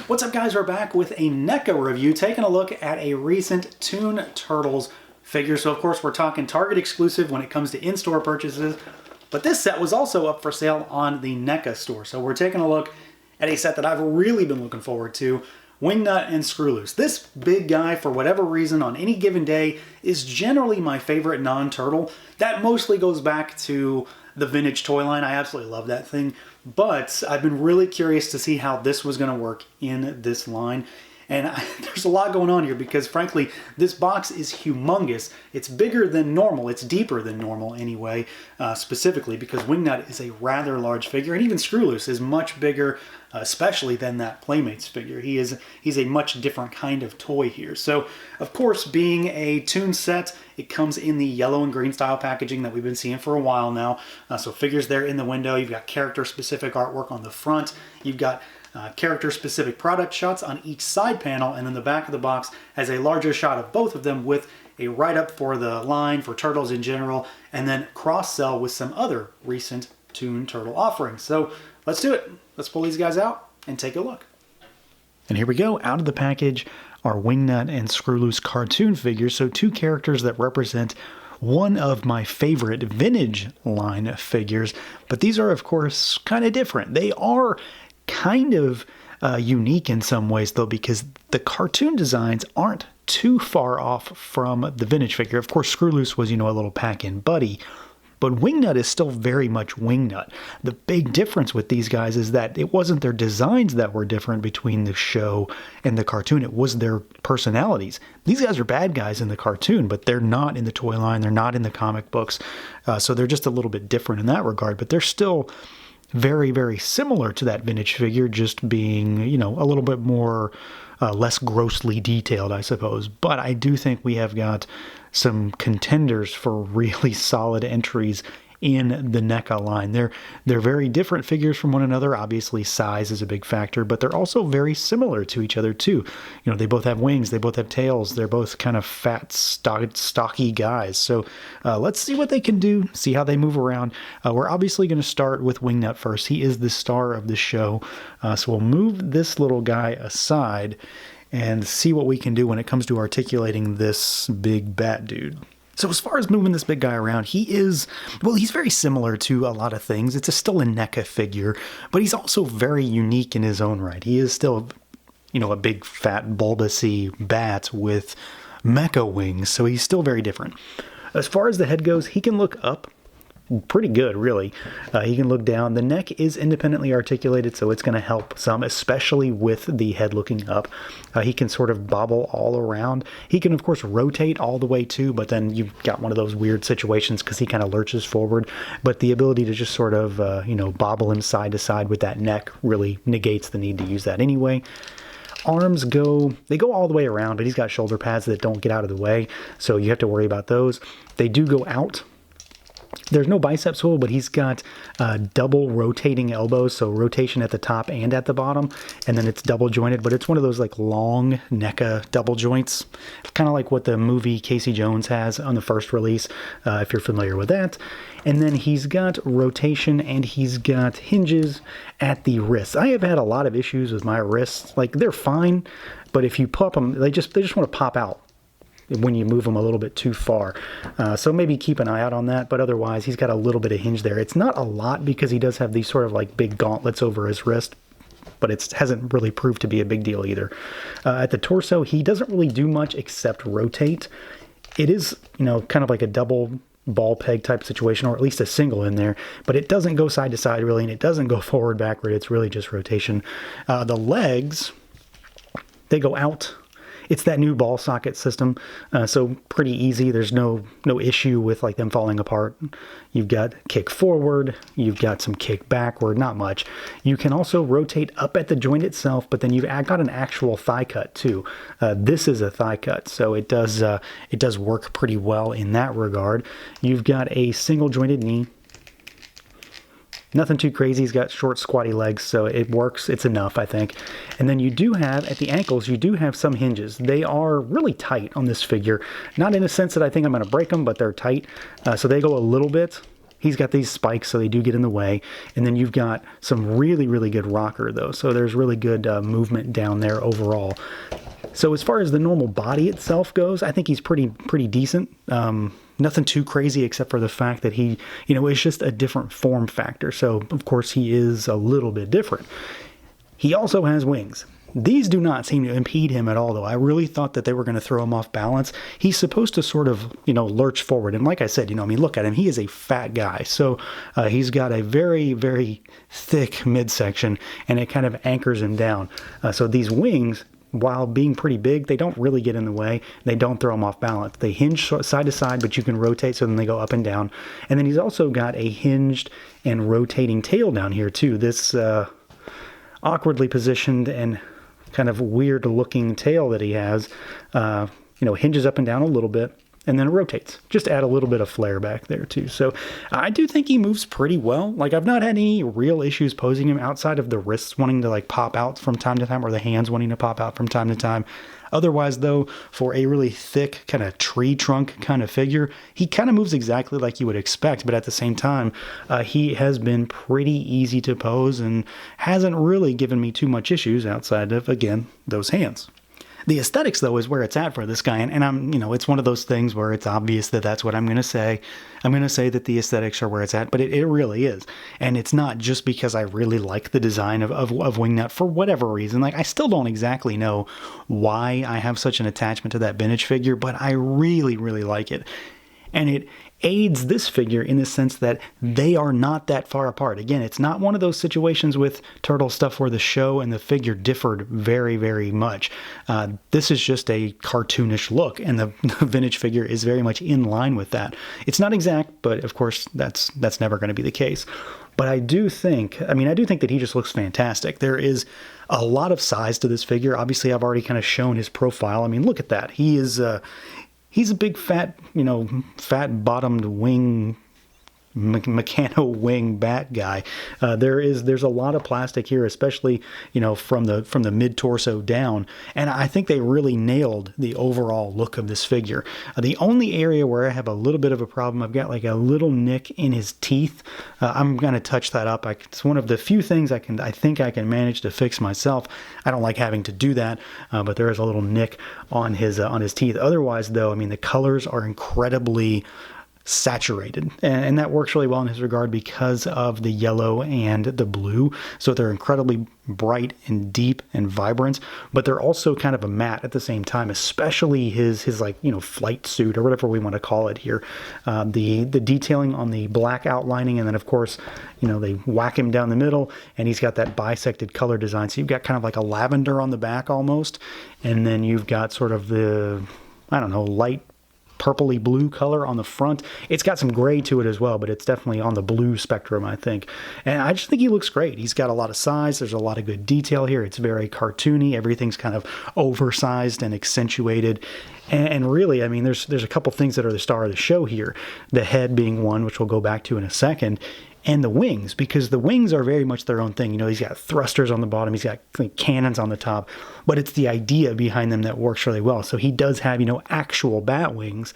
What's up, guys? We're back with a NECA review, taking a look at a recent Toon Turtles figure. So of course we're talking Target exclusive when it comes to in-store purchases, but this set was also up for sale on the NECA store. So we're taking a look at a set that I've really been looking forward to, WINGNUT and SCREWLOOSE. This big guy, for whatever reason, on any given day, is generally my favorite non-turtle. That mostly goes back to the vintage toy line. I absolutely love that thing. But I've been really curious to see how this was going to work in this line. And there's a lot going on here because, frankly, this box is humongous. It's bigger than normal. It's deeper than normal anyway, specifically because WINGNUT is a rather large figure. And even SCREWLOOSE is much bigger, especially than that Playmates figure. He's a much different kind of toy here. So, of course, being a Toon set, it comes in the yellow and green style packaging that we've been seeing for a while now. So figures there in the window. You've got character-specific artwork on the front. You've got character-specific product shots on each side panel, and then the back of the box has a larger shot of both of them with a write-up for the line, for Turtles in general, and then cross-sell with some other recent Toon Turtle offerings. So let's do it. Let's pull these guys out and take a look. And here we go. Out of the package are WINGNUT and SCREWLOOSE cartoon figures, so two characters that represent one of my favorite vintage line figures, but these are, of course, kind of different. They are kind of unique in some ways, though, because the cartoon designs aren't too far off from the vintage figure. Of course, SCREWLOOSE was, a little pack-in buddy, but WINGNUT is still very much WINGNUT. The big difference with these guys is that it wasn't their designs that were different between the show and the cartoon, it was their personalities. These guys are bad guys in the cartoon, but they're not in the toy line, they're not in the comic books, so they're just a little bit different in that regard, but they're still very, very similar to that vintage figure, just being, a little bit more, less grossly detailed, I suppose. But I do think we have got some contenders for really solid entries in the NECA line. They're very different figures from one another. Obviously, size is a big factor, but they're also very similar to each other too. They both have wings, they both have tails, they're both kind of fat, stocky guys. So let's see what they can do, see how they move around. We're obviously going to start with WINGNUT first. He is the star of the show. So we'll move this little guy aside and see what we can do when it comes to articulating this big bat dude. So as far as moving this big guy around, he's very similar to a lot of things. It's still a NECA figure, but he's also very unique in his own right. He is still, a big, fat, bulbousy bat with mecha wings, so he's still very different. As far as the head goes, he can look up pretty good, really. He can look down. The neck is independently articulated, so it's going to help some, especially with the head looking up. He can sort of bobble all around. He can, of course, rotate all the way too, but then you've got one of those weird situations because he kind of lurches forward. But the ability to just sort of, bobble him side to side with that neck really negates the need to use that anyway. Arms go all the way around, but he's got shoulder pads that don't get out of the way, so you have to worry about those. They do go out. There's no bicep swivel, but he's got double rotating elbows, so rotation at the top and at the bottom, and then it's double jointed, but it's one of those like long NECA double joints, kind of like what the movie Casey Jones has on the first release, if you're familiar with that. And then he's got rotation and he's got hinges at the wrists. I have had a lot of issues with my wrists. Like, they're fine, but if you pop them, they just want to pop out when you move them a little bit too far. So maybe keep an eye out on that, but otherwise he's got a little bit of hinge there. It's not a lot because he does have these sort of like big gauntlets over his wrist, but it hasn't really proved to be a big deal either. At the torso, he doesn't really do much except rotate. It is, kind of like a double ball peg type situation, or at least a single in there, but it doesn't go side to side really, and it doesn't go forward, backward. It's really just rotation. The legs, they go out. It's that new ball socket system, so pretty easy. There's no issue with like them falling apart. You've got kick forward, you've got some kick backward, not much. You can also rotate up at the joint itself, but then you've got an actual thigh cut too. This is a thigh cut, so it does work pretty well in that regard. You've got a single jointed knee. Nothing too crazy. He's got short, squatty legs, so it works. It's enough, I think. And then you do have, at the ankles, you do have some hinges. They are really tight on this figure. Not in a sense that I think I'm going to break them, but they're tight. So they go a little bit He's got these spikes, so they do get in the way. And then you've got some really, really good rocker, though. So there's really good movement down there overall. So as far as the normal body itself goes, I think he's pretty decent. Nothing too crazy except for the fact that he, is just a different form factor. So, of course, he is a little bit different. He also has wings. These do not seem to impede him at all, though. I really thought that they were going to throw him off balance. He's supposed to sort of, lurch forward. And like I said, look at him. He is a fat guy. So he's got a very, very thick midsection, and it kind of anchors him down. So these wings, while being pretty big, they don't really get in the way. They don't throw him off balance. They hinge side to side, but you can rotate, so then they go up and down. And then he's also got a hinged and rotating tail down here, too. This awkwardly positioned and kind of weird looking tail that he has, hinges up and down a little bit and then rotates. Just add a little bit of flair back there too. So I do think he moves pretty well. Like, I've not had any real issues posing him outside of the wrists wanting to like pop out from time to time, or the hands wanting to pop out from time to time. Otherwise, though, for a really thick kind of tree trunk kind of figure, he kind of moves exactly like you would expect, but at the same time, he has been pretty easy to pose and hasn't really given me too much issues outside of, again, those hands. The aesthetics, though, is where it's at for this guy, and I'm, it's one of those things where it's obvious that that's what I'm going to say. I'm going to say that the aesthetics are where it's at, but it really is. And it's not just because I really like the design of Wingnut for whatever reason. Like, I still don't exactly know why I have such an attachment to that vintage figure, but I really, really like it. And it aids this figure in the sense that they are not that far apart. Again, it's not one of those situations with Turtle stuff where the show and the figure differed very, very much. This is just a cartoonish look, and the vintage figure is very much in line with that. It's not exact, but of course that's never going to be the case. But I do think that he just looks fantastic. There is a lot of size to this figure. Obviously, I've already kind of shown his profile. I mean, look at that. He is he's a big fat, fat-bottomed wing, mechano wing bat guy. There's a lot of plastic here, especially, from the mid-torso down. And I think they really nailed the overall look of this figure. The only area where I have a little bit of a problem, I've got like a little nick in his teeth. I'm going to touch that up. It's one of the few things I think I can manage to fix myself. I don't like having to do that, but there is a little nick on his teeth. Otherwise, though, the colors are incredibly saturated, and that works really well in his regard because of the yellow and the blue. So they're incredibly bright and deep and vibrant, but they're also kind of a matte at the same time, especially his flight suit or whatever we want to call it here. The detailing on the black outlining, and then of course they whack him down the middle, and he's got that bisected color design. So you've got kind of like a lavender on the back almost, and then you've got sort of the light purpley blue color on the front. It's got some gray to it as well, but it's definitely on the blue spectrum, I think. And I just think he looks great. He's got a lot of size. There's a lot of good detail here. It's very cartoony. Everything's kind of oversized and accentuated. And really, there's a couple things that are the star of the show here. The head being one, which we'll go back to in a second. And the wings, because the wings are very much their own thing. He's got thrusters on the bottom, he's got cannons on the top, but it's the idea behind them that works really well. So he does have, actual bat wings,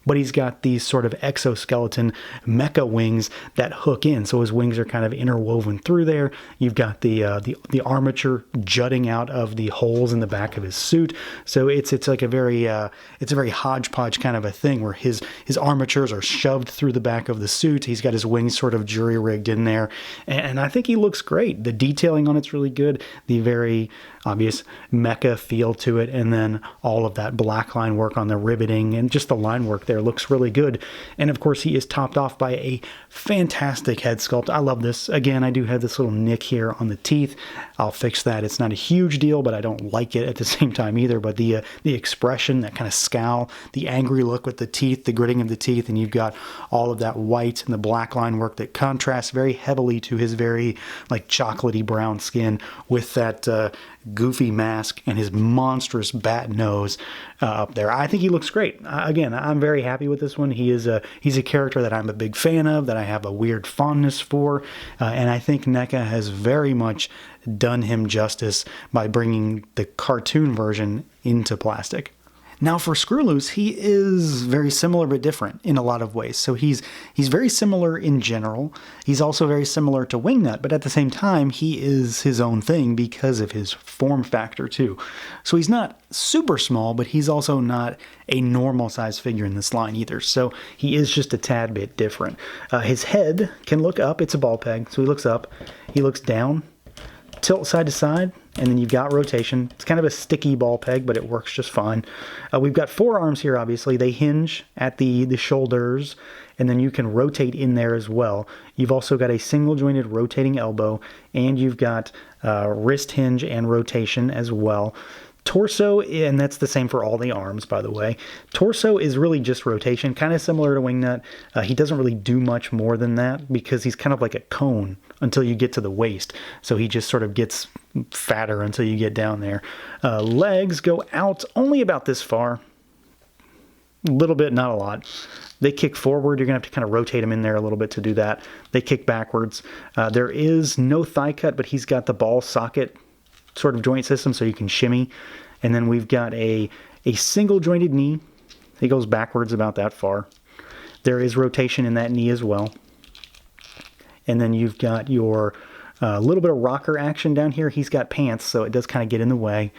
but he's got these sort of exoskeleton mecha wings that hook in. So his wings are kind of interwoven through there. You've got the armature jutting out of the holes in the back of his suit. So it's like a very hodgepodge kind of a thing where his armatures are shoved through the back of the suit. He's got his wings sort of jury rigged in there, and I think he looks great. The detailing on it's really good. The very obvious mecha feel to it, and then all of that black line work on the riveting and just the line work there looks really good. And of course, he is topped off by a fantastic head sculpt. I love this. Again, I do have this little nick here on the teeth. I'll fix that. It's not a huge deal, but I don't like it at the same time either. But the expression, that kind of scowl, the angry look with the teeth, the gritting of the teeth, and you've got all of that white and the black line work that contrasts very heavily to his very chocolatey brown skin with that goofy mask and his monstrous bat nose up there. I think he looks great. Again, I'm very happy with this one. He's a character that I'm a big fan of, that I have a weird fondness for, and I think NECA has very much done him justice by bringing the cartoon version into plastic. Now for Screwloose, he is very similar but different in a lot of ways. So he's very similar in general. He's also very similar to Wingnut, but at the same time, he is his own thing because of his form factor too. So he's not super small, but he's also not a normal size figure in this line either. So he is just a tad bit different. His head can look up. It's a ball peg, so he looks up. He looks down, tilt side to side, and then you've got rotation. It's kind of a sticky ball peg, but it works just fine. We've got 4 arms here, obviously. They hinge at the shoulders, and then you can rotate in there as well. You've also got a single jointed rotating elbow, and you've got wrist hinge and rotation as well. Torso, and that's the same for all the arms, by the way. Torso is really just rotation, kind of similar to Wingnut. He doesn't really do much more than that because he's kind of like a cone until you get to the waist. So he just sort of gets fatter until you get down there. Legs go out only about this far. A little bit, not a lot. They kick forward. You're going to have to kind of rotate them in there a little bit to do that. They kick backwards. There is no thigh cut, but he's got the ball socket sort of joint system so you can shimmy. And then we've got a single jointed knee. It goes backwards about that far. There is rotation in that knee as well. And then you've got your little bit of rocker action down here. He's got pants, so it does kind of get in the way.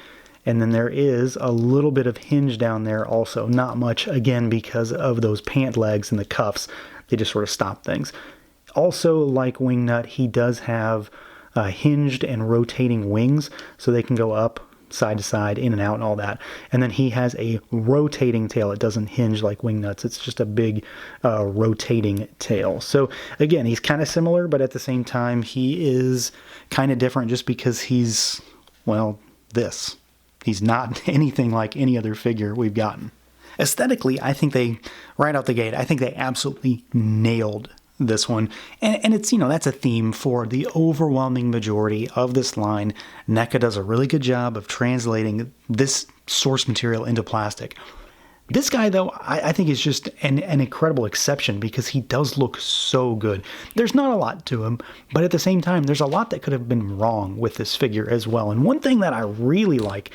And then there is a little bit of hinge down there also. Not much, again, because of those pant legs and the cuffs. They just sort of stop things. Also, like Wingnut, he does have hinged and rotating wings, so they can go up, side to side, in and out, and all that. And then he has a rotating tail. It doesn't hinge like Wingnut's. It's just a big rotating tail. So again, he's kind of similar, but at the same time, he is kind of different just because he's, well, this. He's not anything like any other figure we've gotten. Aesthetically, I think they, right out the gate, I think they absolutely nailed this one. And it's, you know, that's a theme for the overwhelming majority of this line. NECA does a really good job of translating this source material into plastic. This guy, though, I think is just an incredible exception because he does look so good. There's not a lot to him, but at the same time, there's a lot that could have been wrong with this figure as well. And one thing that I really like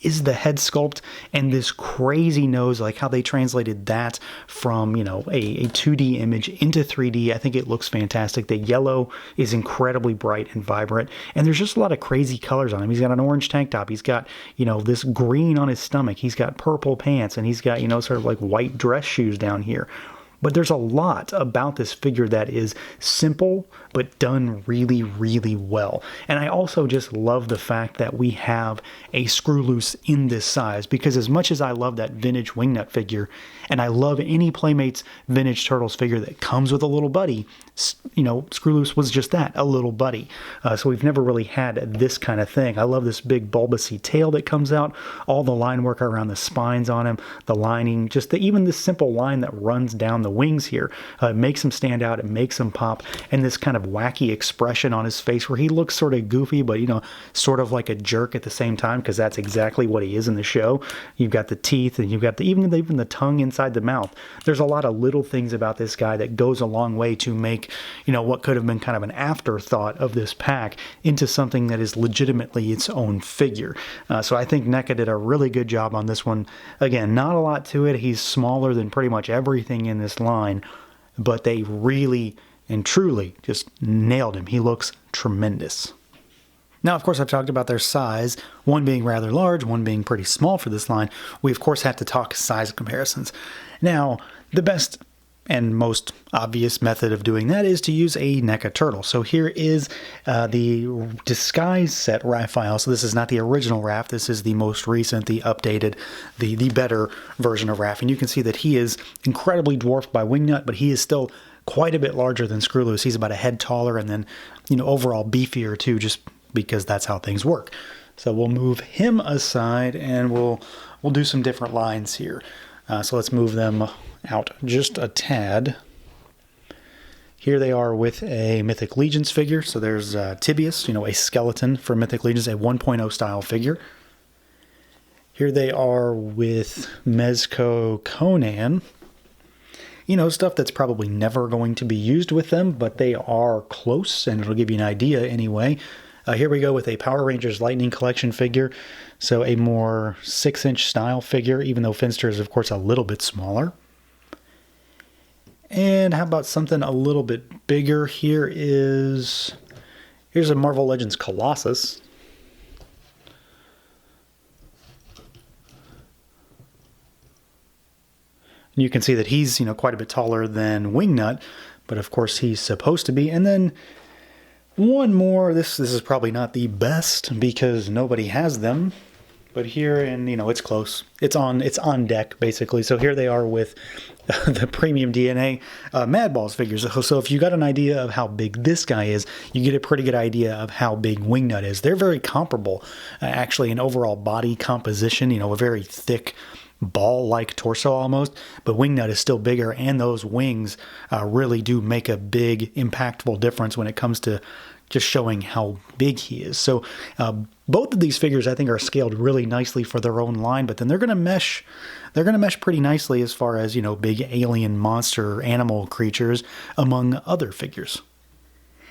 is the head sculpt and this crazy nose, like how they translated that from, you know, a 2D image into 3D. I think it looks fantastic. The yellow is incredibly bright and vibrant, and there's just a lot of crazy colors on him. He's got an orange tank top. He's got, you know, this green on his stomach. He's got purple pants, and he's got, you know, sort of like white dress shoes down here. But there's a lot about this figure that is simple, but done really, really well. And I also just love the fact that we have a Screwloose in this size, because as much as I love that vintage Wingnut figure, and I love any Playmates vintage Turtles figure that comes with a little buddy, you know, Screwloose was just that, a little buddy. So we've never really had this kind of thing. I love this big bulbousy tail that comes out, all the line work around the spines on him, the lining, just even this simple line that runs down the wings here. It makes him stand out, it makes him pop, and this kind of wacky expression on his face where he looks sort of goofy, but, you know, sort of like a jerk at the same time, because that's exactly what he is in the show. You've got the teeth, and you've got even the tongue inside the mouth. There's a lot of little things about this guy that goes a long way to make, you know, what could have been kind of an afterthought of this pack into something that is legitimately its own figure. So I think NECA did a really good job on this one. Again, not a lot to it. He's smaller than pretty much everything in this line, but they really and truly just nailed him. He looks tremendous. Now, of course, I've talked about their size, one being rather large, one being pretty small for this line. We, of course, have to talk size comparisons. Now, the best and most obvious method of doing that is to use a NECA turtle. So here is the Disguise set RAF file. So this is not the original RAF. This is the most recent, the updated, the better version of RAF. And you can see that he is incredibly dwarfed by Wingnut, but he is still quite a bit larger than Screwloose. He's about a head taller and then, you know, overall beefier too, just because that's how things work. So we'll move him aside and we'll do some different lines here. So let's move them out just a tad. Here they are with a Mythic Legions figure. So there's Tibius, you know, a skeleton for Mythic Legions, a 1.0 style figure. Here they are with Mezco Conan. You know, stuff that's probably never going to be used with them, but they are close, and it'll give you an idea anyway. Here we go with a Power Rangers Lightning Collection figure. So a more 6-inch style figure, even though Finster is, of course, a little bit smaller. And how about something a little bit bigger? Here's a Marvel Legends Colossus. And you can see that he's, quite a bit taller than Wingnut, but of course he's supposed to be. And then one more. This is probably not the best because nobody has them. But here, and it's close. It's on deck basically. So here they are with the premium DNA Mad Balls figures. So if you got an idea of how big this guy is, you get a pretty good idea of how big Wingnut is. They're very comparable, actually, in overall body composition. A very thick ball-like torso almost, but Wingnut is still bigger, and those wings really do make a big, impactful difference when it comes to just showing how big he is. So both of these figures I think are scaled really nicely for their own line, but then they're going to mesh pretty nicely as far as, big alien monster animal creatures among other figures.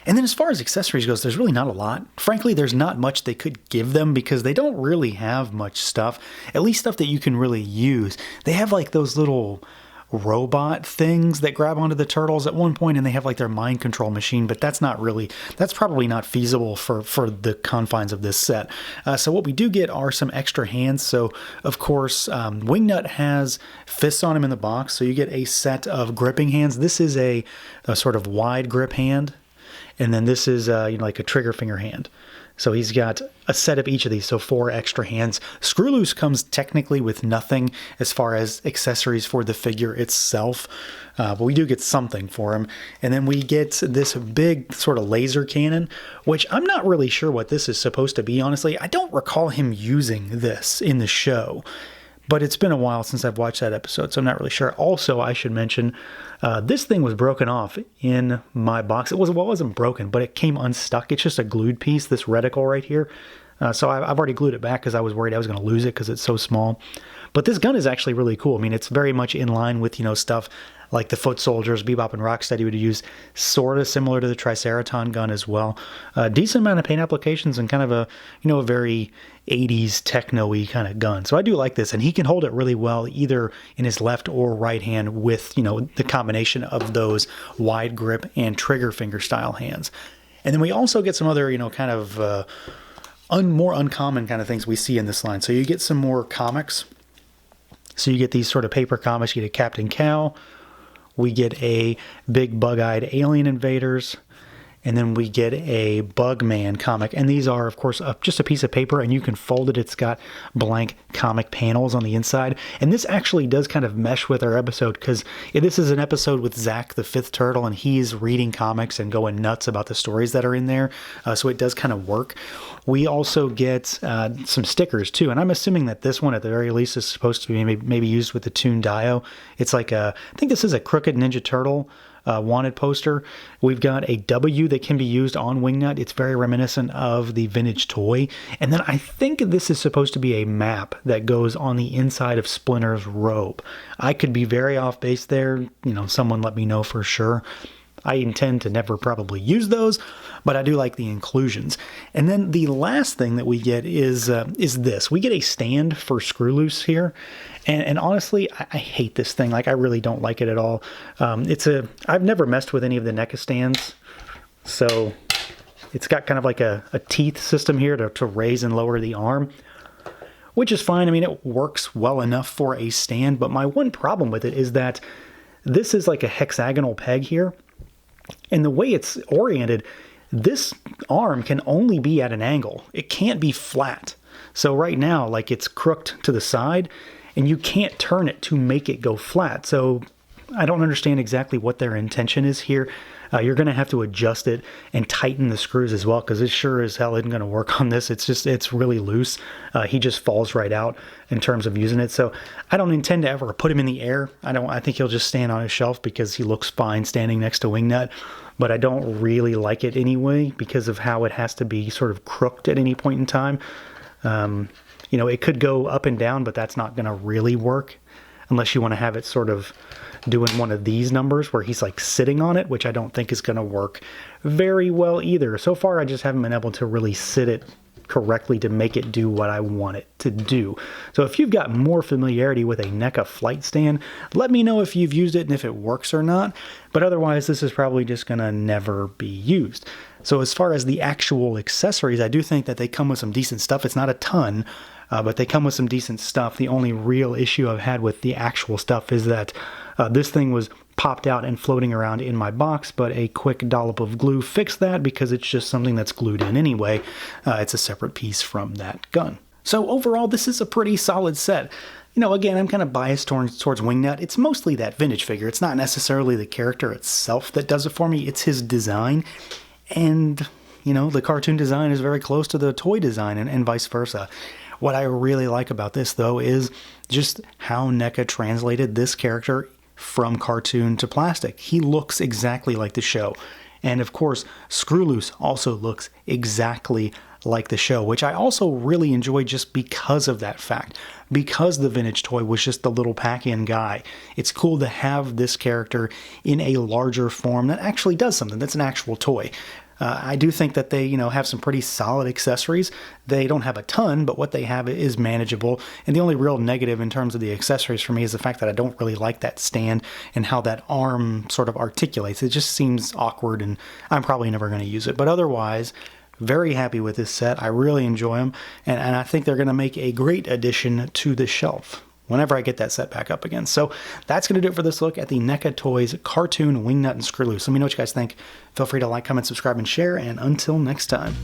And then as far as accessories goes, there's really not a lot. Frankly, there's not much they could give them because they don't really have much stuff, at least stuff that you can really use. They have like those little robot things that grab onto the turtles at one point, and they have like their mind control machine, but that's probably not feasible for the confines of this set. So what we do get are some extra hands. So of course, Wingnut has fists on him in the box, so you get a set of gripping hands. This is a sort of wide grip hand, and then this is like a trigger finger hand. So he's got a set of each of these, so 4 extra hands. Screwloose comes technically with nothing as far as accessories for the figure itself, but we do get something for him. And then we get this big sort of laser cannon, which I'm not really sure what this is supposed to be, honestly. I don't recall him using this in the show, but it's been a while since I've watched that episode, so I'm not really sure. Also, I should mention, this thing was broken off in my box. It wasn't broken, but it came unstuck. It's just a glued piece, this reticle right here. So I've already glued it back because I was worried I was going to lose it because it's so small. But this gun is actually really cool. I mean, it's very much in line with, stuff like the Foot Soldiers, Bebop and Rocksteady would use, sort of similar to the Triceraton gun as well. Decent amount of paint applications and kind of a very 80s techno-y kind of gun. So I do like this, and he can hold it really well either in his left or right hand with, the combination of those wide grip and trigger finger style hands. And then we also get some other, kind of more uncommon kind of things we see in this line. So you get some more comics. So you get these sort of paper comics. You get a Captain Cow. We get a big bug-eyed alien invaders. And then we get a Bugman comic. And these are, of course, just a piece of paper, and you can fold it. It's got blank comic panels on the inside. And this actually does kind of mesh with our episode, because this is an episode with Zach, the 5th turtle, and he's reading comics and going nuts about the stories that are in there. So it does kind of work. We also get some stickers, too. And I'm assuming that this one, at the very least, is supposed to be maybe used with the Toon Dio. It's like I think this is a Crooked Ninja Turtle wanted poster. We've got a W that can be used on Wingnut. It's very reminiscent of the vintage toy. And then I think this is supposed to be a map that goes on the inside of Splinter's robe. I could be very off base there. Someone let me know for sure. I intend to never probably use those, but I do like the inclusions. And then the last thing that we get is this. We get a stand for Screwloose here. And honestly, I hate this thing. Like, I really don't like it at all. I've never messed with any of the NECA stands. So it's got kind of like a teeth system here to raise and lower the arm, which is fine. I mean, it works well enough for a stand. But my one problem with it is that this is like a hexagonal peg here. And the way it's oriented, this arm can only be at an angle. It can't be flat. So right now, like, it's crooked to the side, and you can't turn it to make it go flat. So I don't understand exactly what their intention is here. You're going to have to adjust it and tighten the screws as well, because it sure as hell isn't going to work on this. It's really loose. He just falls right out in terms of using it. So I don't intend to ever put him in the air. I think he'll just stand on a shelf because he looks fine standing next to Wingnut. But I don't really like it anyway because of how it has to be sort of crooked at any point in time. It could go up and down, but that's not going to really work unless you want to have it sort of doing one of these numbers where he's like sitting on it, which I don't think is going to work very well either. So far, I just haven't been able to really sit it correctly to make it do what I want it to do. So if you've got more familiarity with a NECA flight stand, let me know if you've used it and if it works or not. But otherwise, this is probably just going to never be used. So as far as the actual accessories, I do think that they come with some decent stuff. It's not a ton, but they come with some decent stuff. The only real issue I've had with the actual stuff is that this thing was popped out and floating around in my box, but a quick dollop of glue fixed that because it's just something that's glued in anyway. It's a separate piece from that gun. So overall, this is a pretty solid set. You know, again, I'm kind of biased towards Wingnut. It's mostly that vintage figure. It's not necessarily the character itself that does it for me. It's his design. And, you know, the cartoon design is very close to the toy design and vice versa. What I really like about this, though, is just how NECA translated this character from cartoon to plastic. He looks exactly like the show. And of course, Screwloose also looks exactly like the show, which I also really enjoy just because of that fact. Because the vintage toy was just the little pack-in guy. It's cool to have this character in a larger form that actually does something. That's an actual toy. I do think that they, have some pretty solid accessories. They don't have a ton, but what they have is manageable. And the only real negative in terms of the accessories for me is the fact that I don't really like that stand and how that arm sort of articulates. It just seems awkward, and I'm probably never going to use it. But otherwise, very happy with this set. I really enjoy them, and I think they're going to make a great addition to the shelf whenever I get that set back up again. So that's going to do it for this look at the NECA Toys Cartoon Wingnut and Screwloose. Let me know what you guys think. Feel free to like, comment, subscribe, and share, and until next time.